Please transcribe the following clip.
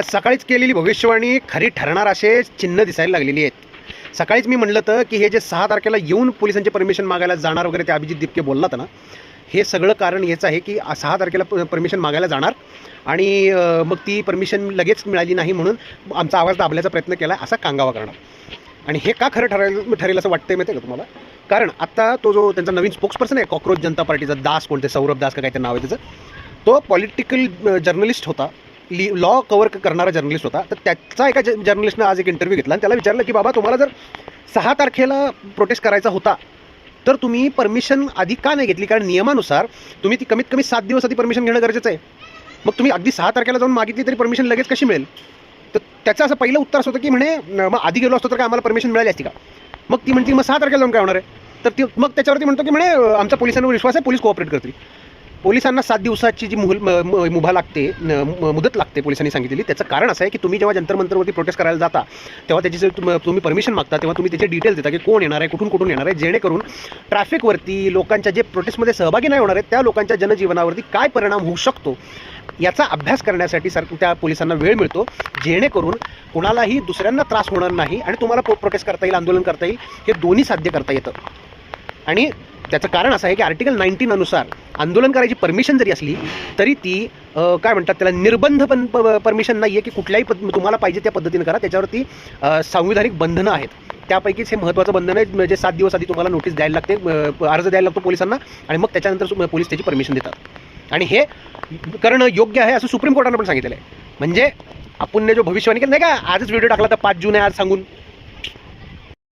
आज सकाळीच केलेली भविष्यवाणी खरी ठरणार असे चिन्ह दिसायला लागलेली आहेत। सकाळीच मी म्हणलं तर की हे जे 6 तारखेला येऊन पोलिसांची परमिशन मागायला जाणार वगैरे ते अभिजित दिपके बोललात ना, हे सगळं कारण याचं आहे की 6 तारखेला परमिशन मागायला जाणार आणि मग ती परमिशन लगेच मिळाली नाही म्हणून आमचा आवाज दाबल्याचा प्रयत्न केला असा कांगावा करणार। आणि हे का खरं ठरेल असं वाटतंय माहिती आहे का तुम्हाला? कारण आत्ता तो जो त्यांचा नवीन स्पोक्सपर्सन आहे कॉक्रोच जनता पार्टीचा दास, कोणते सौरभ दास का काय ते नाव आहे त्याचं, तो पॉलिटिकल जर्नलिस्ट होता, लॉ कव्हर करणारा जर्नलिस्ट होता। तर त्याचा एका जर्नलिस्टनं आज एक इंटरव्ह्यू घेतला आणि त्याला विचारलं की बाबा तुम्हाला जर 6 तारखेला प्रोटेस्ट करायचा होता तर तुम्ही परमिशन आधी का नाही घेतली? कारण नियमानुसार तुम्ही ती कमीत कमी 7 दिवस आधी परमिशन घेणं गरजेचं आहे। मग तुम्ही अगदी 6 तारखेला जाऊन मागितली तरी परमिशन लगेच कशी मिळेल? तर त्याचं असं पहिलं उत्तर असं होतं की म्हणे मग आधी गेलो असतो तर काय आम्हाला परमिशन मिळाली असती का? मग ती म्हणते मग 6 तारखेला जाऊन काय होणार आहे? तर ती मग त्याच्यावरती म्हणतो की म्हणे आमच्या पोलिसांवर विश्वास आहे, पोलीस कोऑपरेट करतील। पोलिसांना 7 दिवसाची जी मुभा लागते, मुदत लागते पोलिसांनी सांगितलेली, त्याचं कारण असं आहे की तुम्ही जेव्हा जंतर मंतरवरती प्रोटेस्ट करायला जाता तेव्हा त्याची तुम्ही परमिशन मागता तेव्हा तुम्ही त्याचे डिटेल्स देता की कोण येणार आहे, कुठून येणार आहे, जेणेकरून ट्रॅफिकवरती लोकांच्या जे प्रोटेस्टमध्ये सहभागी नाही होणार आहेत त्या लोकांच्या जनजीवनावरती काय परिणाम होऊ शकतो याचा अभ्यास करण्यासाठी त्या पोलिसांना वेळ मिळतो, जेणेकरून कुणालाही दुसऱ्यांना त्रास होणार नाही आणि तुम्हाला प्रोटेस्ट करता येईल, आंदोलन करता येईल, हे दोन्ही साध्य करता येतं। आणि त्याचं कारण असं आहे की आर्टिकल 19 अनुसार आंदोलन करायची परमिशन जरी असली तरी ती काय म्हणतात त्याला निर्बंध पण परमिशन नाही आहे की कुठल्याही तुम्हाला पाहिजे त्या पद्धतीनं करा, त्याच्यावरती संविधानिक बंधनं आहेत। त्यापैकीच हे महत्त्वाचं बंधन आहे म्हणजे 7 दिवस आधी तुम्हाला नोटीस द्यायला लागते, अर्ज द्यायला लागतो पोलिसांना आणि मग त्याच्यानंतर पोलीस त्याची परमिशन देतात। आणि हे करणं योग्य आहे असं सुप्रीम कोर्टानं पण सांगितलेलं आहे। म्हणजे आपण जो भविष्यवाणी केलं नाही का, आजच व्हिडिओ टाकला तर 5 जून आहे आज सांगून,